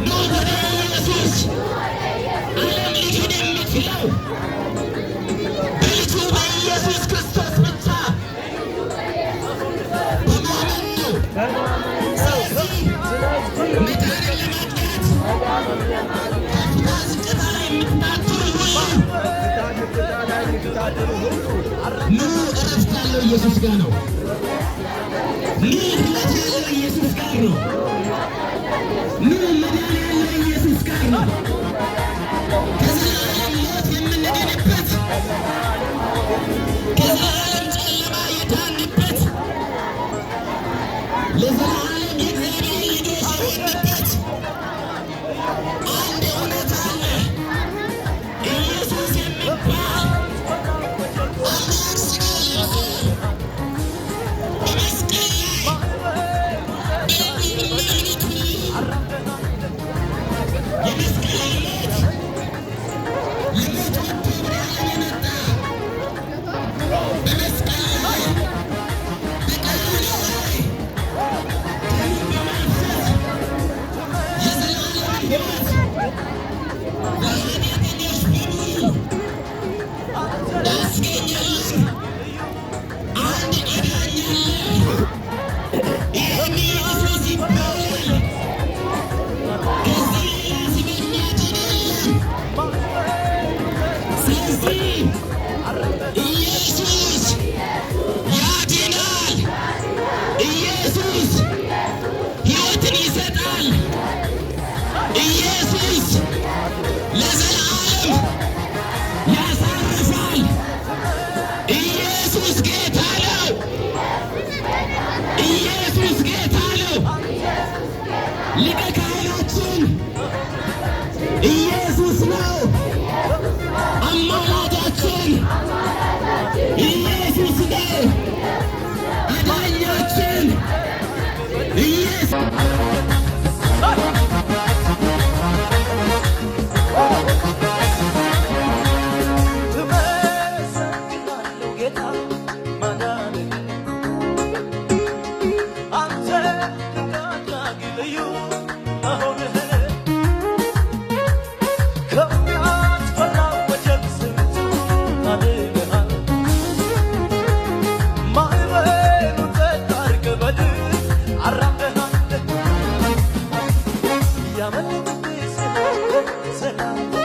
ኑ ወደ ኢየሱስ። ዓለም ሊክድ የሚችለው በልጁ በኢየሱስ ክርስቶስ ብቻ በማመን ነው። ስለዚህ መዳንን ለማግኘት ከፍታ ዝቅታ ላይ የምትታትሩ ሁሉ ኑ፣ እረፍት ያለው ኢየሱስ ጋር ነው። ኑ፣ ሕይወት ያለው ኢየሱስ ጋር ነው። ኑ፣ መዳን ያለው ኢየሱስ ጋር ነው። ከዘላለም ሞት የምንድንበት፣ ከዘላለም ጨለማ የዳንበት፣ ለዘላለም የእግዚአብሔር ልጆች የሆንበት አንድ እውነት አለ። ኢየሱስ የሚባል አምላክ ሥጋ ለብሶ በመስቀል ላይ በእምነቱ የመስቀል ሞት ለሞት ወጥቶ ብርሃን የመጣ በመስቀል ላይ በቀራንዮ ላይ ደሙን በማፍሰስ የዘላለም ሕይወት ለኃጢአተኞች በሙሉ ያስገኘልን አንድ አዳኝ አለ። ይህም ኢየሱስ ይባላል። ከዚህ ሌላ ስም የሚያድን የለም። ስለዚህ ኢየሱስ ያድናል። ኢየሱስ ሕይወትን ይሰጣል። ኢየሱስ ለዘላለም ያሳርፋል። ኢየሱስ ጌታ ነው። ኢየሱስ ጌታ ነው። ሊቀ ካህናችን ኢየሱስ ነው። አማላጃችን ኢየሱስ ነው። አዳኛችን ኢየሱስ Yaman